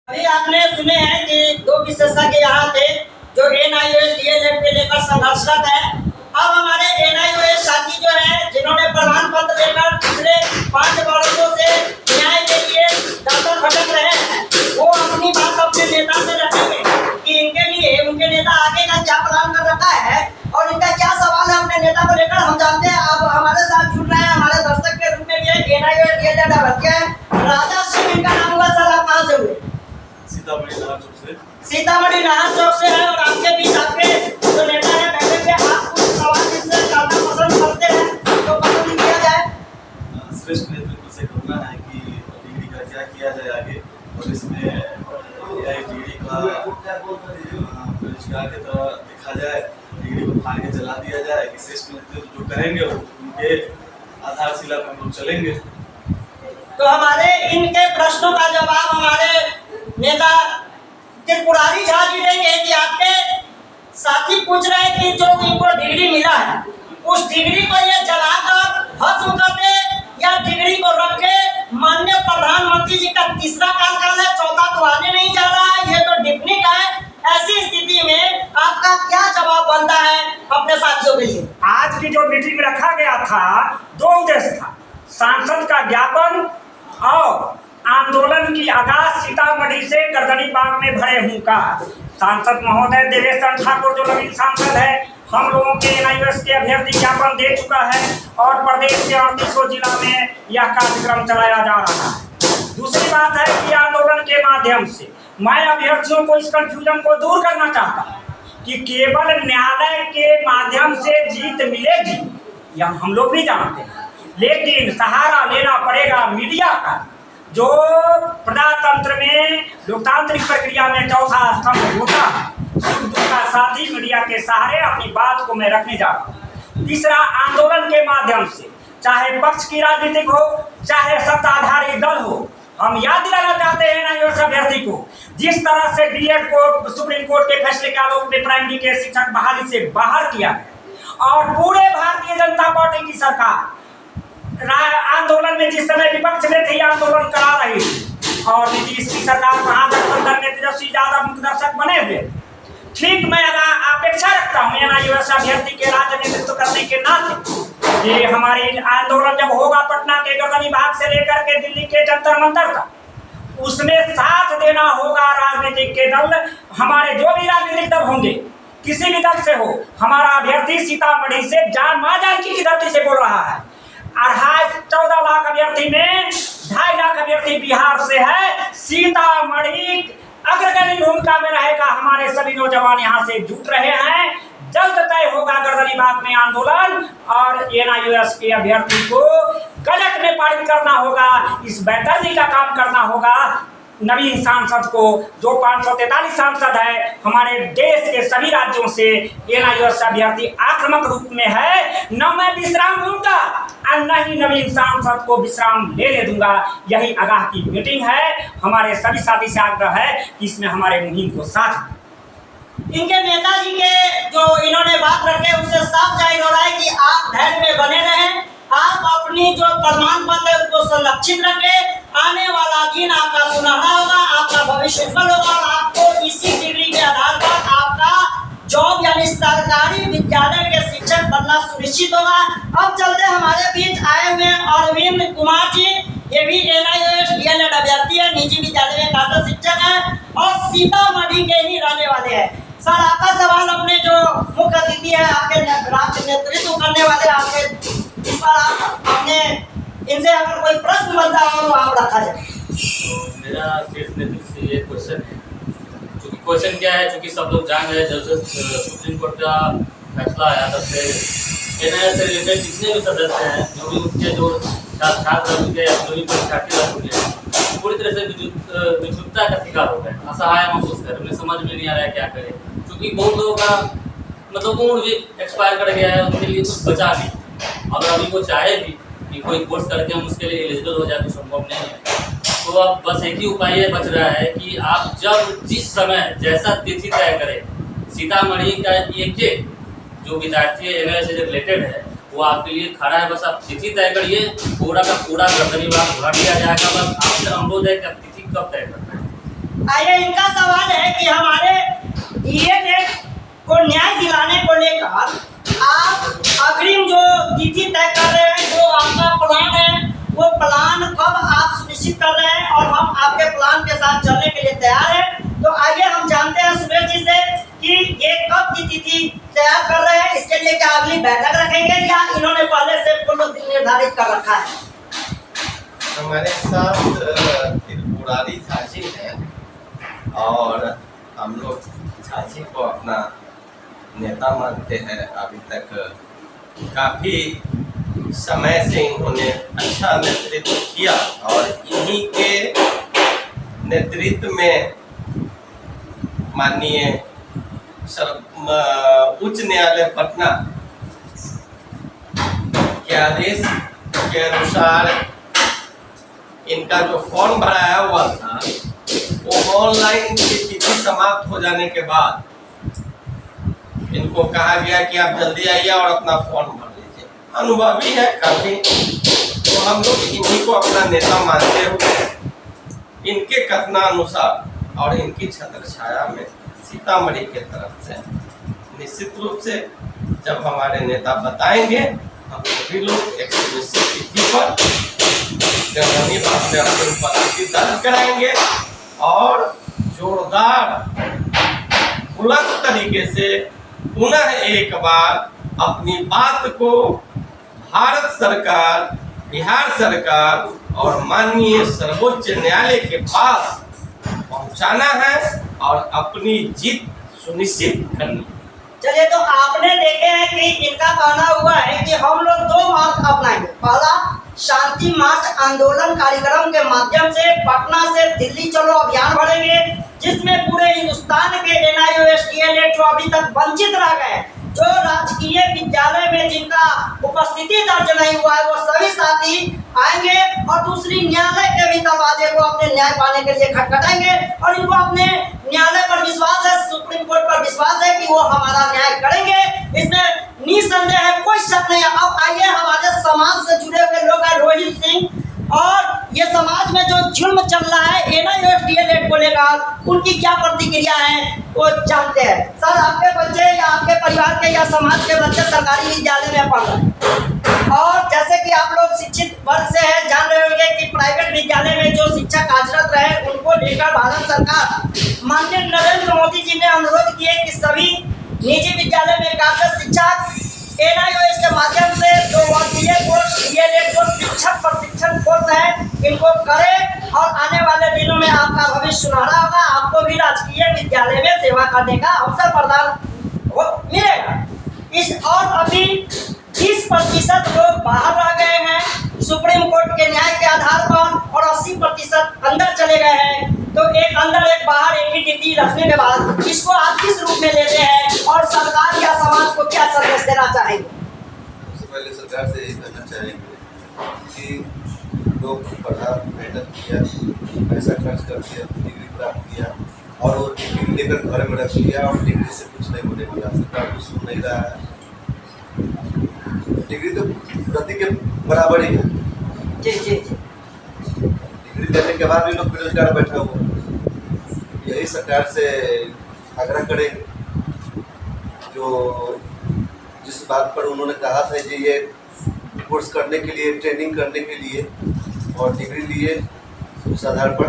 अभी आपने सुने हैं कि दो विशेषज्ञ यहाँ थे जो NIOS DLED पे लेकर संघर्षरत है। अब हमारे NIOS साथी जो है जिन्होंने प्रमाण पत्र लेकर पिछले 5 वर्षों से न्याय के लिए दर भटक रहे हैं, वो अपनी बात अपने नेता से रखेंगे कि इनके लिए उनके नेता आगे का क्या प्लान कर रखा है और इनका क्या सवाल है अपने नेता को लेकर। हम जानते हैं आप हमारे साथ जुड़ रहे हैं हमारे दर्शक के रूप में भी NIOS DLED अभ्यर्थी है। राजा सिंह इनका नाम हुआ। सर आप कहाँ से हुए? सीतामढ़ी नाहर चौक से है। और आपके बीच आपके जो नेता है बैठे थे, आप कुछ सवाल जिससे करना पसंद करते हैं तो पसंद किया जाए। श्रेष्ठ नेतृत्व से करना है कि डिग्री का क्या किया जाए आगे, और इसमें डिग्री का रोजगार की तरह देखा जाए, डिग्री को फाड़ के जला दिया जाए कि श्रेष्ठ नेतृत्व जो करेंगे उनके आधारशिला पर हम लोग चलेंगे। तो हमारे इनके प्रश्नों का जवाब हमारे नेता त्रिपुरारी झा जी देंगे कि आपके साथी पूछ रहे हैं कि जो इनको डिग्री मिला है उस डिग्री को ये जलाकर भस्म कर दे या डिग्री को रख के माननीय प्रधानमंत्री जी का तीसरा कार्यकाल है, चौथा तो आने नहीं जा रहा है, ये तो डिप्निक है। ऐसी स्थिति में आपका क्या जवाब बनता है अपने साथियों के लिए? आज की जो मीटिंग रखा गया था, दो उद्देश्य था, सांसद का ज्ञापन और आंदोलन की आगाज सीतामढ़ी से गर्दनीबाग में भरे हूँ का। सांसद महोदय देवेश चंद्र ठाकुर जो नवीन सांसद है, हम लोगों के NIOS के अभ्यर्थी ज्ञापन दे चुका है और प्रदेश के 38 जिला में यह कार्यक्रम चलाया जा रहा है। दूसरी बात है कि आंदोलन के माध्यम से मैं अभ्यर्थियों को इस कंफ्यूजन को दूर करना चाहता हूँ कि केवल न्यायालय के माध्यम से जीत मिलेगी, यह हम लोग भी जानते हैं, लेकिन सहारा लेना पड़ेगा मीडिया का, जो प्रजातंत्र में लोकतांत्रिक प्रक्रिया में चौथा स्तंभ होता है। दूसरा साथी मीडिया के सहारे अपनी बात को मैं रखने जा रहा हूँ। तीसरा, आंदोलन के माध्यम से चाहे पक्ष की राजनीतिक हो चाहे सत्ताधारी दल हो, हम याद दिलाना चाहते हैं NIOS अभ्यर्थी को, जिस तरह से DED को सुप्रीम कोर्ट के फैसले के आलोक में प्राइमरी के शिक्षक बहाली से बाहर किया गया और पूरे भारतीय जनता पार्टी की सरकार आंदोलन में जिस समय विपक्ष में थी आंदोलन करा रही थी और नीतीश की सरकार महागठबंधन में तेजस्वी यादव मुख्य दर्शक बने हुए। ठीक मैं अपेक्षा रखता हूँ NIOS अभ्यर्थी के राज्य नेतृत्व करने के नाते ये हमारी आंदोलन जब होगा पटना के गर्दनीबाग से लेकर के दिल्ली के जंतर मंतर तक, उसमें साथ देना होगा राजनीतिक के दल, हमारे जो भी राजनीतिक दल होंगे, किसी भी दल से हो। हमारा अभ्यर्थी सीतामढ़ी से माँ जानकी की धरती से बोल रहा है। 14 लाख अभ्यर्थी में 2.5 लाख अभ्यर्थी बिहार से है। सीतामढ़ी अग्रगण्य भूमिका में रहेगा। हमारे सभी नौजवान यहाँ से जुट रहे हैं। जल्द तय होगा गर्दनीबाग में आंदोलन और NIOS के अभ्यर्थी को गजट में पारित करना होगा। इस बैटर्जी का काम करना होगा। नवीन सांसद को जो 543 सांसद है हमारे देश के सभी राज्यों से, NIOS अभ्यर्थी आक्रामक रूप में है, न मैं विश्राम लूंगा और न ही नवीन सांसद को विश्राम लेने दूंगा। यही आगाह की मीटिंग है। हमारे सभी साथी से आग्रह है कि इसमें हमारे मुहिम को साथ। इनके नेताजी के जो इन्होंने बात रखे उससे साफ जाहिर हो रहा है कि आप धैर्य में बने रहें, आप अपनी जो प्रमाण पत्र है उसको संरक्षित रखें। आने वाला दिन आपका सुनहरा होगा, आपका भविष्य उज्जवल होगा और आपको इसी डिग्री के आधार पर आपका जॉब यानी सरकारी विद्यालय के शिक्षक बनना सुनिश्चित होगा। अब चलते हमारे बीच आए हुए अरविंद कुमार जी, ये भी NIOS DLED अभ्यर्थी है, निजी विद्यालय में छात्र शिक्षक है और सीतामढ़ी के ही रहने वाले हैं। सर आपका सवाल अपने जो मुख्य अतिथि है आपके राज्य नेतृत्व करने वाले आपके, इस पर आप अपने इनसे अगर कोई प्रश्न बनता हो तो आप रखा जाए। तो मेरा शीर्ष नेतृत्व से ये क्वेश्चन है, क्योंकि क्वेश्चन क्या है, क्योंकि सब लोग जान रहे हैं जब से सुप्रीम कोर्ट का फैसला आया तब से NIOS से रिलेटेड जितने भी सदस्य हैं, जो भी उनके जो छात्र रह चुके हैं, जो भी परीक्षार्थी रह चुके हैं, पूरी तरह से विद्युत्ता का शिकार हो गए, असहाय महसूस कर, उन्हें समझ में नहीं आ रहा है क्या करें, क्योंकि बहुत लोगों का मतलब उम्र भी एक्सपायर कर गया है, उनके लिए कुछ बचा नहीं। अगर अभी वो चाहे भी कि कोई कोर्स करके हम उसके लिए एलिजिबल हो जाए तो संभव नहीं है। तो अब बस एक ही उपाय बच रहा है कि आप जब जिस समय जैसा तिथि तय करें, सीतामढ़ी का एक जो विद्यार्थी NIOS से रिलेटेड है वो आपके लिए खड़ा है। बस आप तिथि तय करिए, पूरा का पूरा गर्दनीबाग भर दिया जाएगा। बस आपसे अनुरोध है कि आप तिथि कब तय करना है। आइए, इनका सवाल है कि हमारे डीएलएड को न्याय दिलाने को लेकर आप अग्रिम जो तिथि तय कर रहे हैं, जो आपका प्लान है, वो प्लान कब आप सुनिश्चित कर रहे हैं और हम आपके प्लान के साथ चलने के लिए तैयार हैं। तो आइए हम जानते हैं सुरेश जी से कि ये कब की तिथि तैयार कर रहे हैं, इसके लिए क्या अगली बैठक रखेंगे या इन्होंने पहले से पूर्व निर्धारित कर रखा है? हमारे साथ त्रिपुरारी झांसी है और हम लोग झांसी को अपना नेता मानते हैं। अभी तक काफ़ी समय से इन्होंने अच्छा नेतृत्व किया और इन्हीं के नेतृत्व में माननीय उच्च न्यायालय पटना के आदेश के अनुसार इनका जो फॉर्म भराया हुआ था वो ऑनलाइन की तिथि समाप्त हो जाने के बाद इनको कहा गया कि आप जल्दी आइए और अपना फॉर्म भर लीजिए। अनुभवी है काफी, तो हम लोग इन्हीं को अपना नेता मानते हुए इनके कथनानुसार और इनकी छत्र छाया में सीतामढ़ी के तरफ से निश्चित रूप से जब हमारे नेता बताएंगे हम सभी लोग एक निश्चित तिथि पर गर्दनी बात में अपनी उपस्थिति दर्ज कराएंगे और जोरदार उलट तरीके से पुनः एक बार अपनी बात को भारत सरकार, बिहार सरकार और माननीय सर्वोच्च न्यायालय के पास पहुंचाना है और अपनी जीत सुनिश्चित करनी। चलिए, तो आपने देखे हैं कि इनका कहना हुआ है कि हम लोग 2 मार्च अपनाएंगे। पहला, शांति मार्च आंदोलन कार्यक्रम के माध्यम से पटना से दिल्ली चलो अभियान बढ़ेंगे, जिसमें पूरे हिंदुस्तान के एनआईओएस डीएलएड जो अभी तक वंचित रह गए, जो राजकीय विद्यालय में जिनका उपस्थिति दर्ज नहीं हुआ है, वो सभी साथी आएंगे और दूसरी न्यायालय के भी दरवाजे को अपने न्याय पाने के लिए खटखटाएंगे और इनको अपने न्यायालय पर विश्वास है, सुप्रीम कोर्ट पर विश्वास है कि वो हमारा न्याय करेंगे। इसमें निसंदेह है, कोई शक नहीं है। अब आइए, हमारे समाज से जुड़े हुए लोग हैं, रोहित सिंह, और ये समाज में जो जुल्म चल रहा है एनआईओएस डीएलएड को लेकर, उनकी क्या प्रतिक्रिया है वो जानते हैं। सर, आपके बच्चे या आपके परिवार के या समाज के बच्चे सरकारी विद्यालय में पढ़ रहे हैं और जैसे कि आप लोग शिक्षित वर्ग से हैं, जान रहे होंगे कि प्राइवेट विद्यालय में जो शिक्षक कार्यरत रहे उनको लेकर भारत सरकार माननीय नरेंद्र मोदी जी ने अनुरोध किए कि सभी निजी विद्यालय में कार्यरत शिक्षक एनआईओएस के माध्यम से जो वर्गीय कोर्स डीएलएड जो शिक्षक प्रशिक्षण कोर्स है इनको करें और आने वाले दिनों में आपका भविष्य सुनहरा होगा। आपको भी राजकीय विद्यालय में सेवा करने का अवसर प्रदान मिलेगा। इस और अभी 20% लोग बाहर रह गए हैं सुप्रीम कोर्ट के न्याय के आधार पर और 80% अंदर चले गए हैं। तो एक अंदर एक बाहर एक ही डिग्री रखने के बाद इसको आप किस रूप में लेते हैं और सरकार या समाज को क्या संदेश देना चाहेंगे? सबसे पहले सरकार से यही कहना चाहेंगे कि लोग पढ़ा, मेहनत किया, पैसा खर्च करके डिग्री प्राप्त किया और वो डिग्री लेकर घर में रख लिया और डिग्री से कुछ नहीं होने वाला। सरकार कुछ सुन नहीं रहा है। डिग्री तो प्रति के बराबर ही है। जी जी जी। डिग्री लेने के बाद भी लोग बेरोजगार बैठा हुआ। यही सरकार से आग्रह करेंगे जो जिस बात पर उन्होंने कहा था कि ये कोर्स करने के लिए, ट्रेनिंग करने के लिए और डिग्री लिए उस आधार पर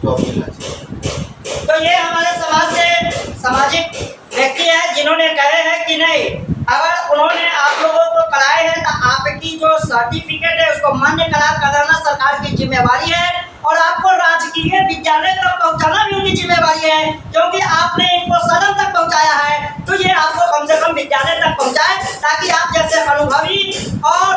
जॉब मिलना चाहिए। तो ये हमारे समाज से सामाजिक व्यक्ति है जिन्होंने कहे हैं कि नहीं, अगर उन्होंने आप लोगों को कराए हैं तो आपकी जो सर्टिफिकेट है उसको मान्य कराना सरकार की जिम्मेवारी है और आपको राजकीय विद्यालय तक पहुंचाना भी उनकी जिम्मेवारी है, क्योंकि आपने इनको सदन तक पहुंचाया है। तो ये आपको कम से कम विद्यालय तक पहुंचाए ताकि आप जैसे अनुभवी और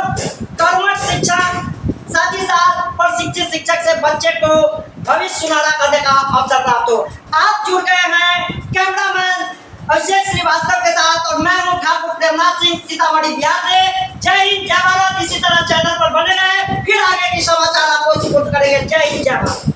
कर्मठ शिक्षक, साथ ही साथ प्रशिक्षित शिक्षक से बच्चे को भविष्य सुनहरा करने का अवसर प्राप्त हो। आप जुड़ गए हैं कैमरामैन अभिषेक श्रीवास्तव के साथ और मैं हूं ठाकुर प्रेमनाथ सिंह, सीतामढ़ी बिहार से। जय हिंद, जय भारत। इसी तरह चैनल पर बने रहे, फिर आगे की समाचार आपको सुपुर्द करेंगे। जय हिंद, जय भारत।